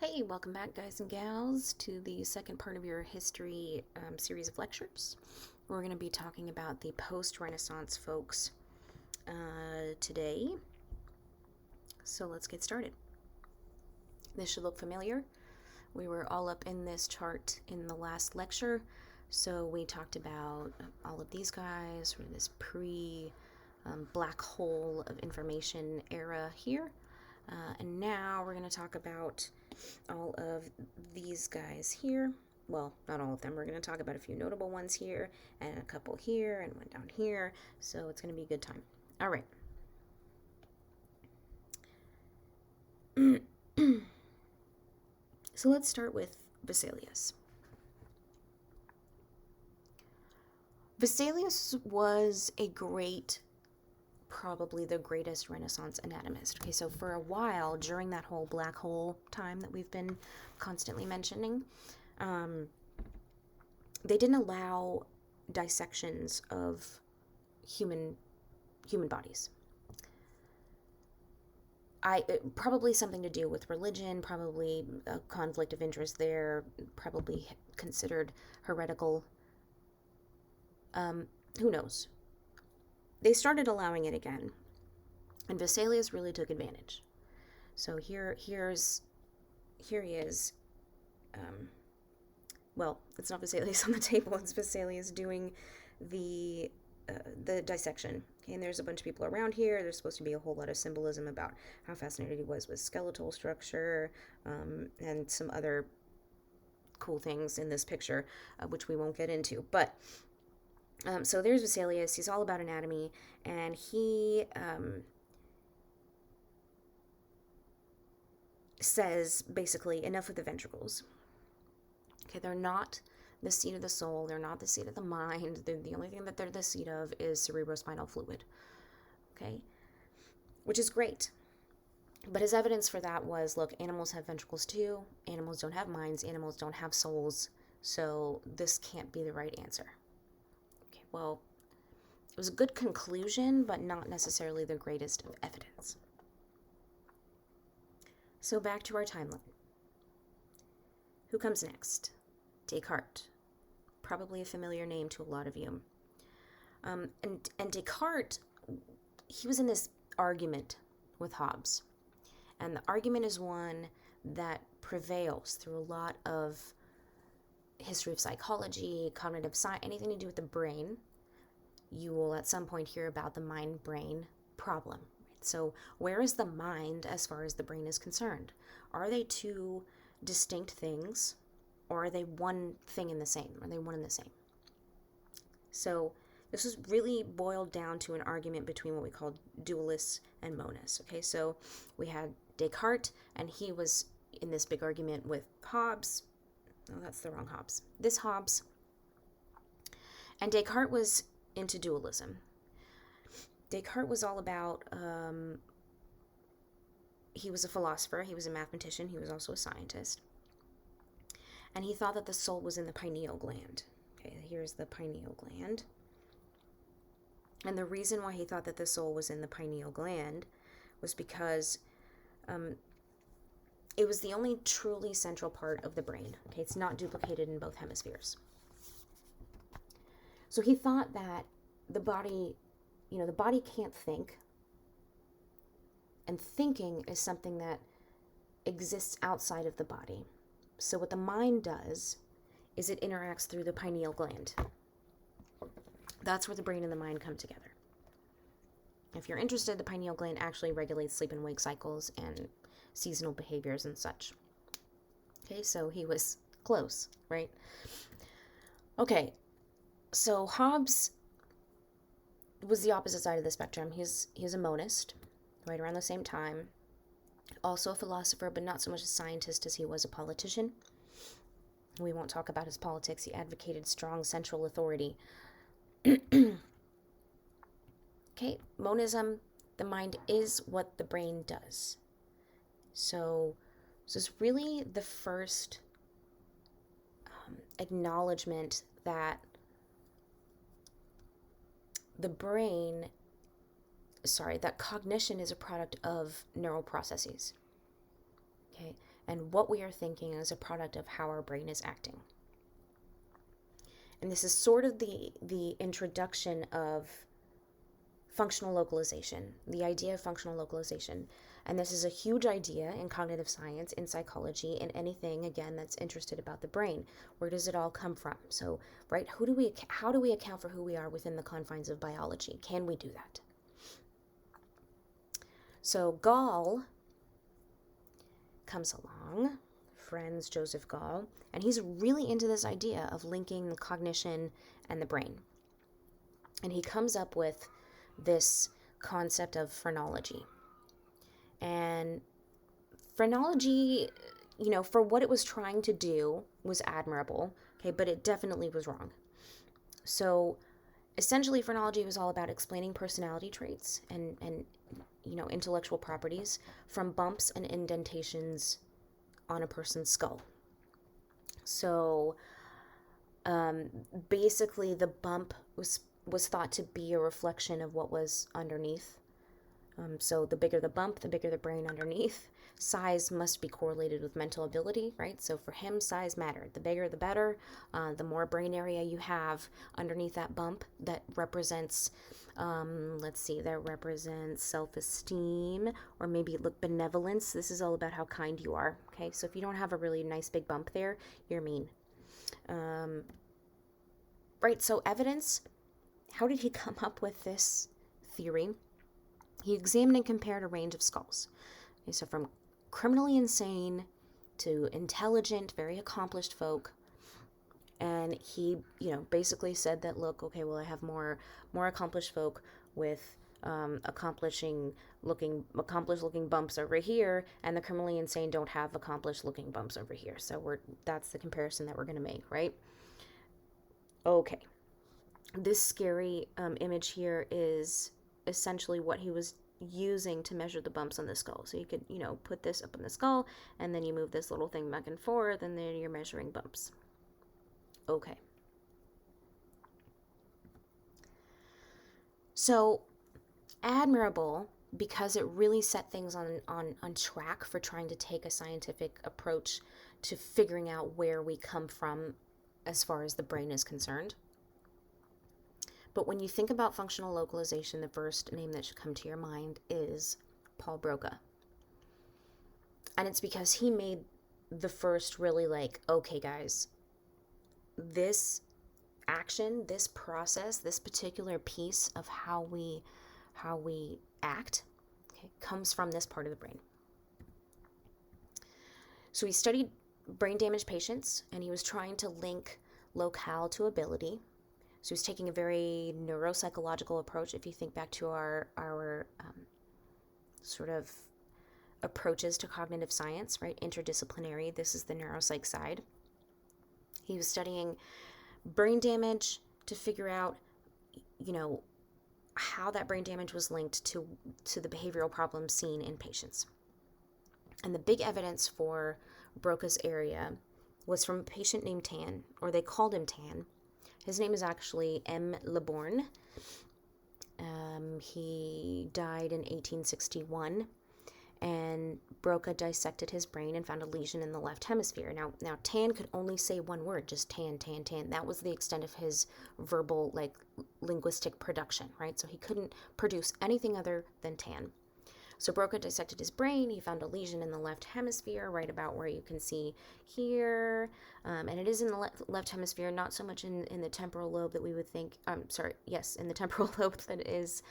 Hey, welcome back, guys and gals, to the second part of your history series of lectures. We're going to be talking about the post-Renaissance folks today. So let's get started. This should look familiar. We were all up in this chart in the last lecture. So we talked about all of these guys, or this pre-black hole of information era here. And now we're going to talk about all of these guys here. Well, not all of them. We're going to talk about a few notable ones here, and a couple here, and one down here. So it's going to be a good time. All right. So let's start with Vesalius. Vesalius was probably the greatest Renaissance anatomist. Okay, so for a while, during that whole black hole time that we've been constantly mentioning, they didn't allow dissections of human bodies. Probably something to do with religion, probably a conflict of interest there, probably considered heretical. Who knows? They started allowing it again, and Vesalius really took advantage. So here he is. Well, it's not Vesalius on the table. It's Vesalius doing the dissection. Okay, and there's a bunch of people around here. There's supposed to be a whole lot of symbolism about how fascinated he was with skeletal structure and some other cool things in this picture, which we won't get into. But so there's Vesalius. He's all about anatomy, and he says basically enough with the ventricles. Okay, they're not the seat of the soul. They're not the seat of the mind. The only thing that they're the seat of is cerebrospinal fluid. Okay, which is great. But his evidence for that was, look, animals have ventricles too. Animals don't have minds. Animals don't have souls. So this can't be the right answer. Okay, well, it was a good conclusion, but not necessarily the greatest of evidence. So back to our timeline. Who comes next? Descartes. Probably a familiar name to a lot of you. And Descartes, he was in this argument with Hobbes. And the argument is one that prevails through a lot of history of psychology, cognitive science, anything to do with the brain. You will at some point hear about the mind-brain problem. So where is the mind as far as the brain is concerned? Are they two distinct things, or are they one thing in the same? Are they one and the same? So this is really boiled down to an argument between what we call dualists and monists. Okay, so we had Descartes, and he was in this big argument with Hobbes. Oh, that's the wrong Hobbes. This Hobbes. And Descartes was into dualism. Descartes was all about, he was a philosopher, he was a mathematician, he was also a scientist. And he thought that the soul was in the pineal gland. Okay, here's the pineal gland. And the reason why he thought that the soul was in the pineal gland was because it was the only truly central part of the brain. Okay, it's not duplicated in both hemispheres. So he thought that the body can't think. And thinking is something that exists outside of the body. So what the mind does is it interacts through the pineal gland. That's where the brain and the mind come together. If you're interested, the pineal gland actually regulates sleep and wake cycles and seasonal behaviors and such. Okay, so he was close, right? Okay, so Hobbes was the opposite side of the spectrum. He's a monist, right around the same time. Also a philosopher, but not so much a scientist as he was a politician. We won't talk about his politics. He advocated strong central authority. Okay, monism, the mind is what the brain does. So this is really the first acknowledgement that that cognition is a product of neural processes. Okay, and what we are thinking is a product of how our brain is acting. And this is sort of the introduction of functional localization, the idea of functional localization. And this is a huge idea in cognitive science, in psychology, in anything, again, that's interested about the brain. Where does it all come from? So, right, how do we account for who we are within the confines of biology? Can we do that? So Gall comes along, Franz Joseph Gall, and he's really into this idea of linking the cognition and the brain. And he comes up with this concept of phrenology. And phrenology, for what it was trying to do was admirable, okay, but it definitely was wrong. So essentially phrenology was all about explaining personality traits and intellectual properties from bumps and indentations on a person's skull. So basically the bump was thought to be a reflection of what was underneath. So the bigger the bump, the bigger the brain underneath. Size must be correlated with mental ability, right? So for him, size mattered. The bigger, the better. The more brain area you have underneath that bump, that represents, that represents self-esteem, or maybe benevolence. This is all about how kind you are, okay? So if you don't have a really nice big bump there, you're mean. Right, so evidence. How did he come up with this theory? He examined and compared a range of skulls. Okay, so from criminally insane to intelligent, very accomplished folk. And he, basically said that, look, okay, well, I have more accomplished folk with accomplished looking bumps over here, and the criminally insane don't have accomplished looking bumps over here. So that's the comparison that we're going to make, right? Okay. This scary image here is essentially what he was using to measure the bumps on the skull. So you could, put this up on the skull, and then you move this little thing back and forth, and then you're measuring bumps. Okay. So admirable, because it really set things on track for trying to take a scientific approach to figuring out where we come from as far as the brain is concerned. But when you think about functional localization, the first name that should come to your mind is Paul Broca. And it's because he made the first really okay, guys, this action, this process, this particular piece of how we act, okay, comes from this part of the brain. So he studied brain damaged patients, and he was trying to link locale to ability. So he's taking a very neuropsychological approach. If you think back to our sort of approaches to cognitive science, right? Interdisciplinary. This is the neuropsych side. He was studying brain damage to figure out, how that brain damage was linked to the behavioral problems seen in patients. And the big evidence for Broca's area was from a patient named Tan, or they called him Tan. His name is actually M. Leborn. He died in 1861, and Broca dissected his brain and found a lesion in the left hemisphere. Now Tan could only say one word, just tan, tan, tan. That was the extent of his verbal, linguistic production, right? So he couldn't produce anything other than tan. So Broca dissected his brain. He found a lesion in the left hemisphere, right about where you can see here. And it is in the left hemisphere, not so much in the temporal lobe that we would think, in the temporal lobe that is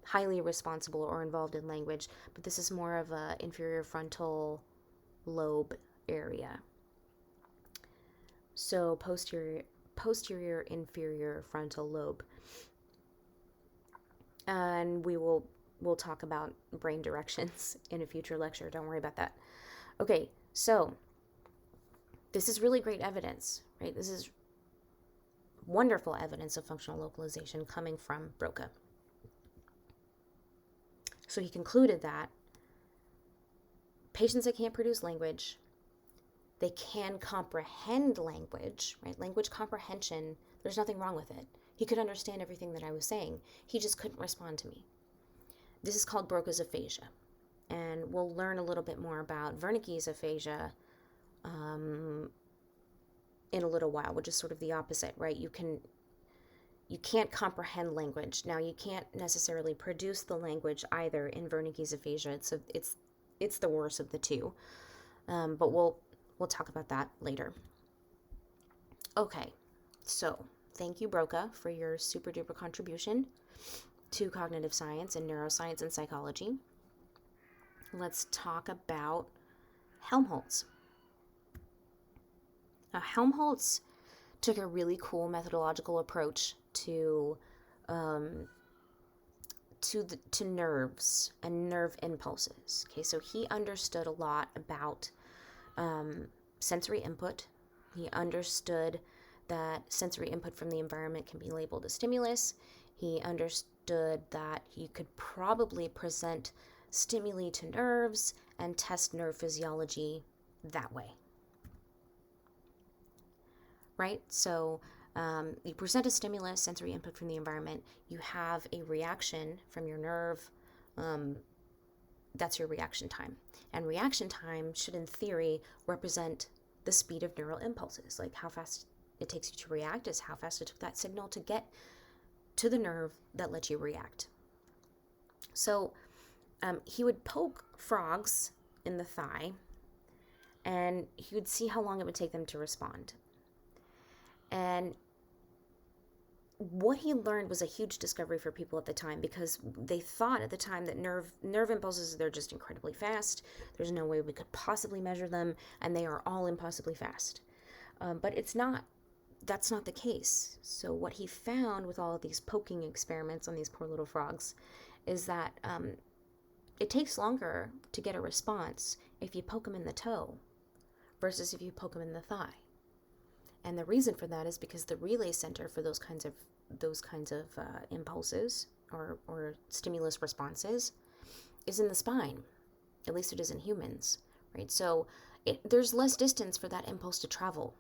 highly responsible or involved in language. But this is more of a inferior frontal lobe area. So posterior inferior frontal lobe. And we'll talk about brain directions in a future lecture. Don't worry about that. Okay, so this is really great evidence, right? This is wonderful evidence of functional localization coming from Broca. So he concluded that patients that can't produce language, they can comprehend language, right? Language comprehension, there's nothing wrong with it. He could understand everything that I was saying. He just couldn't respond to me. This is called Broca's aphasia. and we'll learn a little bit more about Wernicke's aphasia in a little while, which is sort of the opposite, right? You can't comprehend language. Now, you can't necessarily produce the language either in Wernicke's aphasia. It's the worst of the two. But we'll talk about that later. Okay, so thank you, Broca, for your super duper contribution to cognitive science and neuroscience and psychology. Let's talk about Helmholtz. Now, Helmholtz took a really cool methodological approach to nerves and nerve impulses. Okay, so he understood a lot about sensory input. He understood that sensory input from the environment can be labeled a stimulus. He understood that he could probably present stimuli to nerves and test nerve physiology that way. Right? So you present a stimulus, sensory input from the environment, you have a reaction from your nerve. That's your reaction time. And reaction time should, in theory, represent the speed of neural impulses. Like how fast it takes you to react is how fast it took that signal to get to the nerve that lets you react. So he would poke frogs in the thigh, and he would see how long it would take them to respond. And what he learned was a huge discovery for people at the time, because they thought at the time that nerve impulses, they're just incredibly fast. There's no way we could possibly measure them, and they are all impossibly fast. But it's not. That's not the case. So what he found with all of these poking experiments on these poor little frogs is that it takes longer to get a response if you poke them in the toe versus if you poke them in the thigh. And the reason for that is because the relay center for those kinds of impulses or stimulus responses is in the spine. At least it is in humans, right? So there's less distance for that impulse to travel,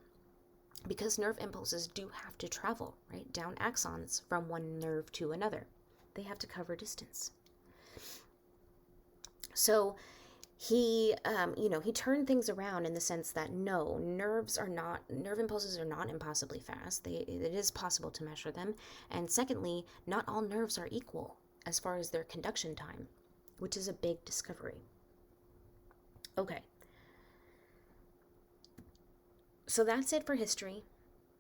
because nerve impulses do have to travel, right, down axons from one nerve to another. They have to cover distance. So he turned things around in the sense that no, nerve impulses are not impossibly fast. It is possible to measure them. And secondly, not all nerves are equal as far as their conduction time, which is a big discovery. Okay. So that's it for history.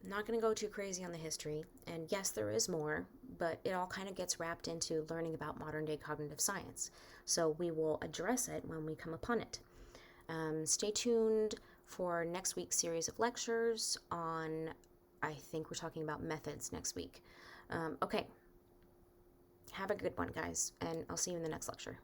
I'm not going to go too crazy on the history. And yes, there is more, but it all kind of gets wrapped into learning about modern day cognitive science. So we will address it when we come upon it. Stay tuned for next week's series of lectures on, I think we're talking about methods next week. Okay. Have a good one, guys, and I'll see you in the next lecture.